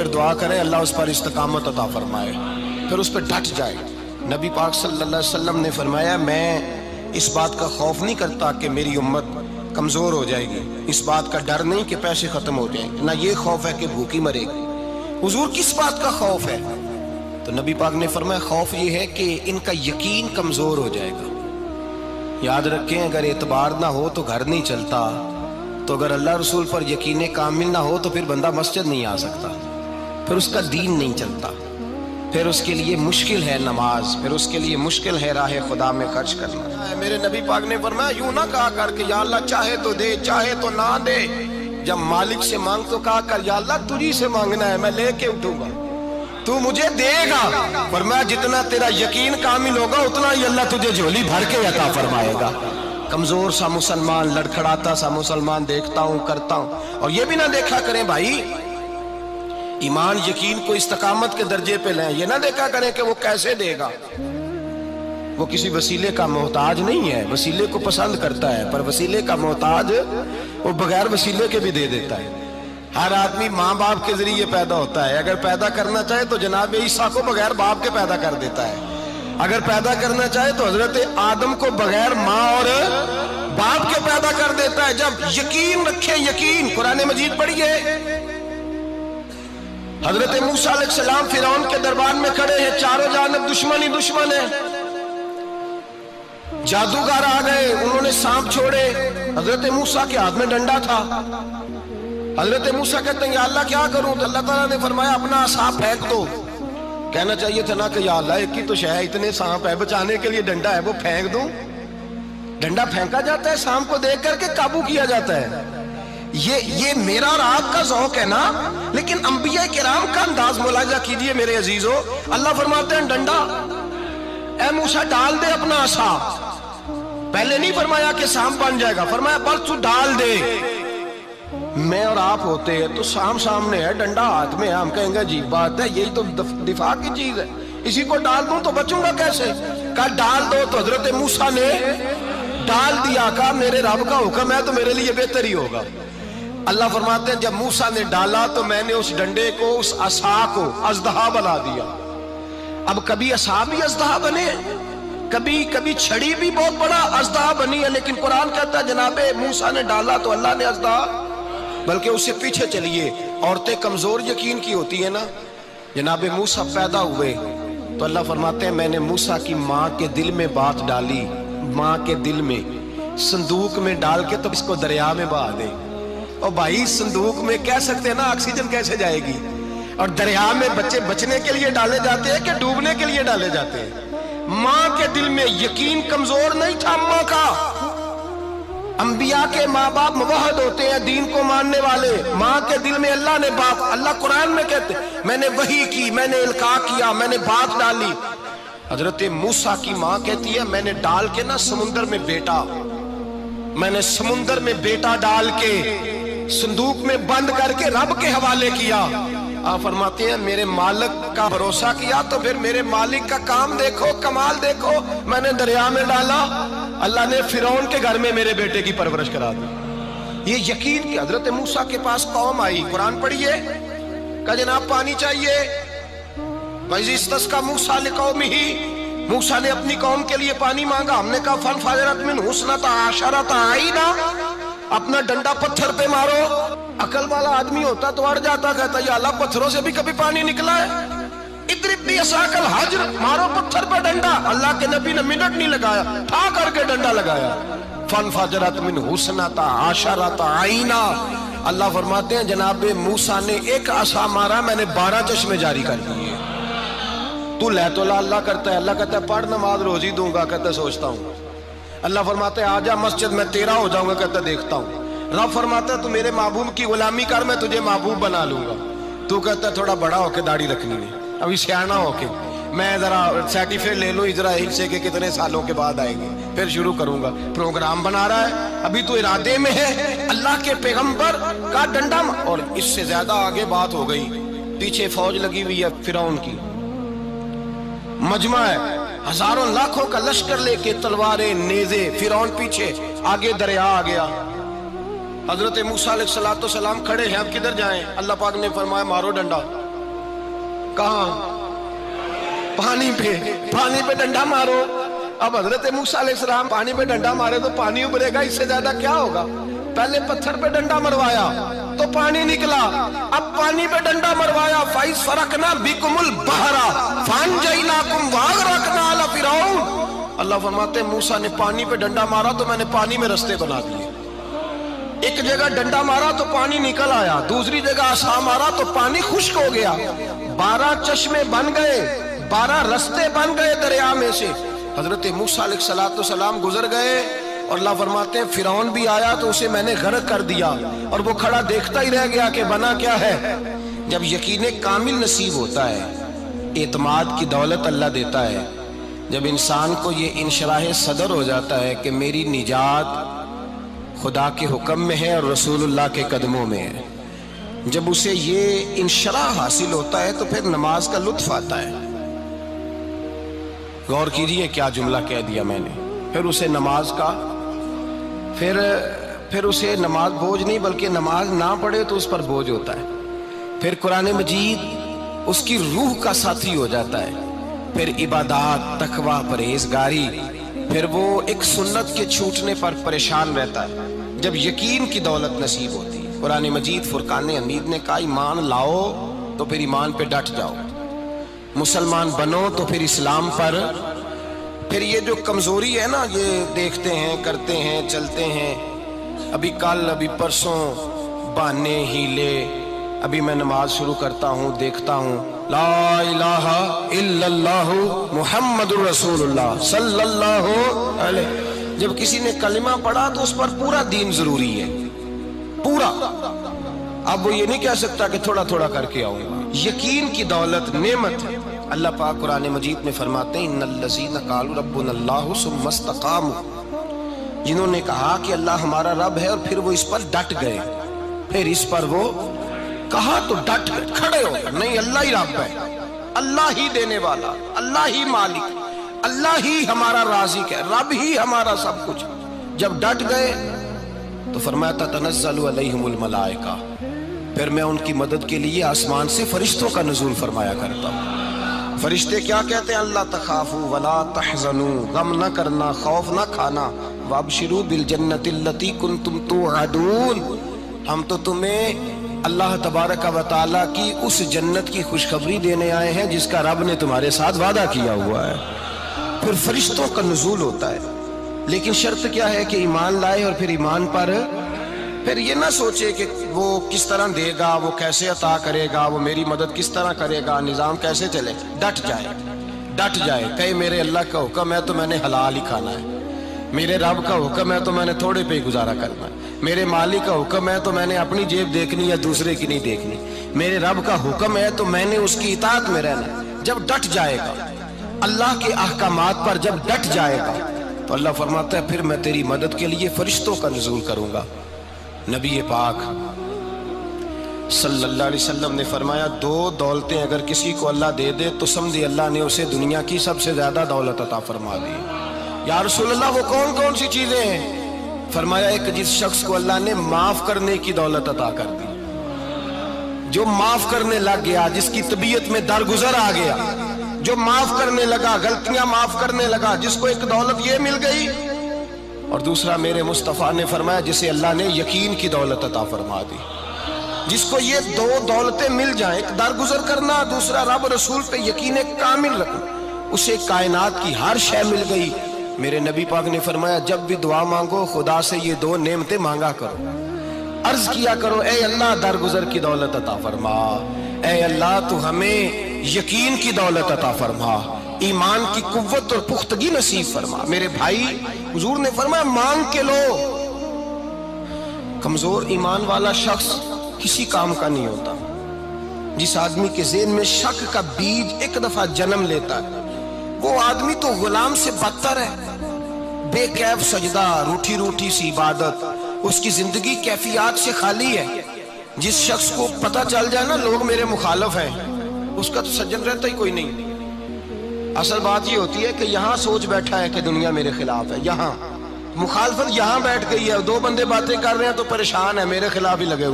پھر دعا کریں اللہ اس پر استقامت عطا فرمائے، پھر اس پہ ڈٹ جائے۔ نبی پاک صلی اللہ علیہ وسلم نے فرمایا میں اس بات کا خوف نہیں کرتا کہ میری امت کمزور ہو جائے گی، اس بات کا ڈر نہیں کہ پیسے ختم ہو جائیں گے، نہ یہ خوف ہے کہ بھوکی مرے گی۔ حضور کس بات کا خوف ہے؟ تو نبی پاک نے فرمایا خوف یہ ہے کہ ان کا یقین کمزور ہو جائے گا۔ یاد رکھیں اگر اعتبار نہ ہو تو گھر نہیں چلتا، تو اگر اللہ رسول پر یقین کامل نہ ہو تو پھر بندہ مسجد نہیں آ سکتا، پھر اس کا دین نہیں چلتا، پھر اس کے لیے مشکل ہے نماز، پھر اس کے لیے مشکل ہے راہ خدا میں خرچ کرنا۔ میرے نبی پاک نے فرمایا یوں نہ کہا کر کہ یا اللہ چاہے تو دے چاہے تو نہ دے، جب مالک سے مانگ تو کہا کر یا اللہ تجھی سے مانگنا ہے، میں لے کے اٹھوں گا، تو مجھے دے گا۔ فرمایا جتنا تیرا یقین کامل ہوگا اتنا ہی اللہ تجھے جھولی بھر کے عطا فرمائے گا۔ کمزور سا مسلمان، لڑکھڑاتا سا مسلمان دیکھتا ہوں کرتا ہوں، اور یہ بھی نہ دیکھا کریں بھائی ایمان یقین کو استقامت کے درجے پہ لیں، یہ نہ دیکھا کریں کہ وہ کیسے دے گا، وہ کسی وسیلے کا محتاج نہیں ہے، وسیلے کو پسند کرتا ہے، پر وسیلے کا محتاج وہ بغیر وسیلے کے بھی دے دیتا ہے۔ ہر آدمی ماں باپ کے ذریعے پیدا ہوتا ہے، اگر پیدا کرنا چاہے تو جناب عیسیٰ کو بغیر باپ کے پیدا کر دیتا ہے، اگر پیدا کرنا چاہے تو حضرت آدم کو بغیر ماں اور باپ کے پیدا کر دیتا ہے۔ جب یقین رکھیں، یقین قرآن مجید پڑھیے، حضرت موسیٰ علیہ السلام فرعون کے دربار میں کھڑے ہیں، چاروں جانب دشمن ہی دشمن ہے، جادوگر آ گئے، انہوں نے سانپ چھوڑے، حضرت موسیٰ کے ہاتھ میں ڈنڈا تھا، حضرت موسیٰ کہتے ہیں یا اللہ کیا کروں؟ تو اللہ تعالیٰ نے فرمایا اپنا عصا پھینک دو۔ کہنا چاہیے تھا نا کہ یا اللہ ایک ہی تو شے ہے، اتنے سانپ ہے، بچانے کے لیے ڈنڈا ہے وہ پھینک دوں؟ ڈنڈا پھینکا جاتا ہے، سانپ کو دیکھ کر کے قابو کیا جاتا ہے۔ یہ میرا اور آپ کا ذوق ہے نا، لیکن انبیاء کرام کا انداز ملاحظہ کیجئے میرے عزیزو۔ اللہ فرماتے ہیں ڈنڈا، اے موسیٰ ڈال دے اپنا عصا، پہلے نہیں فرمایا کہ سانپ بن جائے گا، فرمایا بس تو ڈال دے۔ میں اور آپ ہوتے ہیں تو سام سامنے ہے، ڈنڈا ہاتھ میں ہے، ہم کہیں گے عجیب بات ہے، یہی تو دفاع کی چیز ہے، اسی کو ڈال دوں تو بچوں گا کیسے؟ کہا ڈال دو، تو حضرت موسیٰ نے ڈال دیا، کہا میرے رب کا حکم ہے تو میرے لیے بہتر ہی ہوگا۔ اللہ فرماتے ہیں جب موسیٰ نے ڈالا تو میں نے اس ڈنڈے کو، اس عصا کو اژدہا بنا دیا۔ اب کبھی عصا بھی اژدہا بنے، کبھی چھڑی بھی بہت بڑا اژدہا بنی ہے، لیکن قرآن کہتا ہے جناب موسیٰ نے ڈالا تو اللہ نے اژدہا، بلکہ اس سے پیچھے چلیے، عورتیں کمزور یقین کی ہوتی ہیں نا، جناب موسیٰ پیدا ہوئے تو اللہ فرماتے ہیں میں نے موسیٰ کی ماں کے دل میں بات ڈالی، ماں کے دل میں صندوق میں ڈال کے تو اس کو دریا میں بہا دے۔ اور بھائی صندوق میں کہہ سکتے ہیں نا آکسیجن کیسے جائے گی، اور دریا میں بچے بچنے کے لیے ڈالے جاتے ہیں کہ ڈوبنے کے لیے ڈالے جاتے ہیں؟ ماں کے دل میں یقین کمزور نہیں تھا ماں کا۔ انبیاء کے ماں باپ موحد ہوتے ہیں، دین کو ماننے والے، ماں کے دل میں اللہ نے بات، اللہ قرآن میں کہتے میں نے وحی کی، میں نے القاء کیا، میں نے بات ڈالی۔ حضرت موسیٰ کی ماں کہتی ہے میں نے ڈال کے نا سمندر میں بیٹا، میں نے سمندر میں بیٹا ڈال کے صندوق میں بند کر کے رب کے حوالے کیا۔ آپ فرماتے ہیں میرے مالک کا بھروسہ کیا تو پھر میرے مالک کا کام دیکھو، کمال دیکھو، میں نے دریا میں ڈالا، اللہ نے فرعون کے گھر میں میرے بیٹے کی پرورش کرا دی۔ یہ یقین کہ حضرت موسیٰ کے پاس قوم آئی، قرآن پڑھیے، کہ جناب پانی چاہیے، وَإِذِ اسْتَسْقَىٰ مُوسَىٰ لِقَوْمِهِ، موسیٰ نے اپنی قوم کے لیے پانی مانگا، ہم نے کہا فَانْفَجَرَتْ مِنْهُ اثْنَتَا عَشَرَةَ عَيْنًا، اپنا ڈنڈا پتھر پہ مارو۔ عقل والا آدمی ہوتا تو اڑ جاتا، کہتا یا اللہ پتھروں سے بھی کبھی پانی نکلا ہے؟ اضرب بعصاک الحجر، مارو پتھر پہ ڈنڈا۔ اللہ کے نبی نے منٹ نہیں لگایا، ٹھا کر کے ڈنڈا لگایا، فَانْفَجَرَتْ مِنْهُ اثْنَتَا عَشَرَةَ عَيْنًا۔ اللہ فرماتے ہیں جناب موسیٰ نے ایک عصا مارا، میں نے 12 چشمے جاری کر دیے۔ تو لے تو اللہ کرتا ہے، اللہ کہتا ہے پڑھ نماز روزی دوں گا، کہتا ہے سوچتا ہوں۔ اللہ فرماتا ہے آجا مسجد میں تیرا ہو جاؤں گا، کہتا ہے دیکھتا ہوں۔ رب فرماتا ہے تو میرے محبوب کی غلامی کر، میں تجھے محبوب بنا لوں گا۔ تو کہتا ہے تھوڑا بڑا ہو کے داڑھی رکھنی ہے، ابھی سیانا ہو کے میں ذرا سرٹیفکیٹ لے لوں اسرائیل سے کہ کتنے سالوں کے بعد آئیں گے، پھر شروع کروں گا۔ پروگرام بنا رہا ہے، ابھی تو ارادے میں ہے۔ اللہ کے پیغمبر کا ڈنڈا، اور اس سے زیادہ آگے بات ہو گئی، پیچھے فوج لگی ہوئی ہے فرعون کی، مجمع ہے، ہزاروں لاکھوں کا لشکر لے کے، تلواریں نیزے، فرعون پیچھے، آگے دریا آ گیا۔ حضرت موسیٰ علیہ السلام کھڑے ہیں، اب کدھر جائیں؟ اللہ پاک نے فرمایا مارو ڈنڈا۔ کہاں؟ پانی پہ ڈنڈا مارو۔ اب حضرت موسیٰ علیہ السلام پانی پہ ڈنڈا مارے تو پانی ابھرے گا، اس سے زیادہ کیا ہوگا؟ پہلے پتھر پہ ڈنڈا مروایا تو پانی نکلا، اب پانی پہ ڈنڈا مروایا فَإِذْ فَرَقْنَا بِكُمُ الْبَحْرَ فَأَنْجَيْنَاكُمْ وَأَغْرَقْنَا آلَ فِرْعَوْنَ۔ اللہ فرماتے ہیں موسیٰ نے پانی پہ ڈنڈا مارا تو میں نے پانی میں رستے بنا دیے۔ ایک جگہ ڈنڈا مارا تو پانی نکل آیا، دوسری جگہ عصا مارا تو پانی خشک ہو گیا، 12 چشمے بن گئے، 12 رستے بن گئے دریا میں سے۔ حضرت موسیٰ علیہ السلام گزر گئے اور اللہ فرماتے ہیں فرعون بھی آیا تو اسے میں نے غرق کر دیا، اور وہ کھڑا دیکھتا ہی رہ گیا کہ بنا کیا ہے۔ جب یقین کامل نصیب ہوتا ہے، اعتماد کی دولت اللہ دیتا ہے، جب انسان کو یہ انشراح صدر ہو جاتا ہے کہ میری نجات خدا کے حکم میں ہے اور رسول اللہ کے قدموں میں ہے، جب اسے یہ انشراح حاصل ہوتا ہے تو پھر نماز کا لطف آتا ہے۔ غور کیجئے کیا جملہ کہہ دیا میں نے، پھر اسے نماز کا پھر اسے نماز بوجھ نہیں بلکہ نماز نہ پڑھے تو اس پر بوجھ ہوتا ہے، پھر قرآن مجید اس کی روح کا ساتھی ہو جاتا ہے، پھر عبادات، تقوی، پرہیزگاری، پھر وہ ایک سنت کے چھوٹنے پر پریشان رہتا ہے جب یقین کی دولت نصیب ہوتی ہے۔ قرآن مجید فرقان حمید نے کہا ایمان لاؤ تو پھر ایمان پہ ڈٹ جاؤ، مسلمان بنو تو پھر اسلام پر۔ پھر یہ جو کمزوری ہے نا، یہ دیکھتے ہیں، کرتے ہیں، چلتے ہیں، ابھی کل ابھی پرسوں بہانے ہیلے، ابھی میں نماز شروع کرتا ہوں دیکھتا ہوں لا الہ الا اللہ محمد الرسول اللہ صلی اللہ علیہ، جب کسی نے کلمہ پڑھا تو اس پر پورا دین ضروری ہے، پورا۔ اب وہ یہ نہیں کہہ سکتا کہ تھوڑا تھوڑا کر کے آؤں گا۔ یقین کی دولت نعمت ہے۔ اللہ پاک قرآن مجید میں فرماتے ہیں ان الذین قالوا ربنا اللہ ثم استقاموا، جنہوں نے کہا کہ اللہ ہمارا رب ہے اور پھر وہ اس پر ڈٹ گئے، پھر اس پر وہ کہا تو ڈٹ گئے، کھڑے ہو گئے، نہیں اللہ ہی رب ہے، اللہ ہی دینے والا، اللہ ہی مالک، اللہ ہی ہمارا رازق ہے، رب ہی ہمارا سب کچھ۔ جب ڈٹ گئے تو فرمایا تتنزل علیہم الملائکہ، پھر میں ان کی مدد کے لیے آسمان سے فرشتوں کا نزول فرمایا کرتا ہوں۔ فرشتے کیا کہتے ہیں؟ اللہ تخافوا ولا تحزنوا، غم نہ کرنا، خوف نہ کھانا، وابشروا بالجنۃ التی کنتم توعدون، ہم تو تمہیں اللہ تبارک و تعالیٰ کی اس جنت کی خوشخبری دینے آئے ہیں جس کا رب نے تمہارے ساتھ وعدہ کیا ہوا ہے۔ پھر فرشتوں کا نزول ہوتا ہے، لیکن شرط کیا ہے کہ ایمان لائے، اور پھر ایمان پر پھر یہ نہ سوچے کہ وہ کس طرح دے گا، وہ کیسے عطا کرے گا، وہ میری مدد کس طرح کرے گا، نظام کیسے چلے، ڈٹ جائے کہے میرے اللہ کا حکم ہے تو میں نے حلال ہی کھانا ہے، میرے رب کا حکم ہے تو میں نے تھوڑے پہ ہی گزارا کرنا ہے، میرے مالک کا حکم ہے تو میں نے اپنی جیب دیکھنی یا دوسرے کی نہیں دیکھنی، میرے رب کا حکم ہے تو میں نے اس کی اطاعت میں رہنا۔ جب ڈٹ جائے گا اللہ کے احکامات پر، جب ڈٹ جائے گا تو اللہ فرماتا ہے پھر میں تیری مدد کے لیے فرشتوں کا نزول کروں گا۔ نبی پاک صلی اللہ علیہ وسلم نے فرمایا 2 دولتیں اگر کسی کو اللہ دے دے تو سمجھے اللہ نے اسے دنیا کی سب سے زیادہ دولت عطا فرما دی۔ یا رسول اللہ وہ کون کون سی چیزیں ہیں؟ فرمایا ایک جس شخص کو اللہ نے معاف کرنے کی دولت عطا کر دی، جو معاف کرنے لگ گیا، جس کی طبیعت میں درگزر آ گیا، جو معاف کرنے لگا، غلطیاں معاف کرنے لگا، جس کو ایک دولت یہ مل گئی۔ اور دوسرا میرے مصطفیٰ نے فرمایا جسے اللہ نے یقین کی دولت عطا فرما دی، جس کو یہ 2 دولتیں مل جائیں، ایک درگزر کرنا، دوسرا رب رسول پہ یقین کامل رکھنا، اسے کائنات کی ہر شے مل گئی۔ میرے نبی پاک نے فرمایا جب بھی دعا مانگو خدا سے یہ 2 نعمتیں مانگا کرو، عرض کیا کرو اے اللہ درگزر کی دولت عطا فرما، اے اللہ تو ہمیں یقین کی دولت عطا فرما، ایمان کی قوت اور پختگی نصیب فرما۔ میرے بھائی حضور نے فرمایا مانگ کے لو۔ کمزور ایمان والا شخص کسی کام کا نہیں ہوتا۔ جس آدمی کے ذہن میں شک کا بیج ایک دفعہ جنم لیتا ہے وہ آدمی تو غلام سے بدتر ہے، بے کیف سجدہ، روٹھی روٹھی سی عبادت، اس کی زندگی کیفیات سے خالی ہے۔ جس شخص کو پتہ چل جائے نا لوگ میرے مخالف ہیں، اس کا تو سجن رہتا ہی کوئی نہیں۔ اصل بات یہ ہوتی ہے کہ یہاں سوچ بیٹھا ہے کہ دنیا میرے خلاف ہے، یہاں مخالفت یہاں بیٹھ گئی ہے، 2 بندے باتیں کر رہے ہیں تو پریشان ہے میرے خلاف ہی لگے ہوئے۔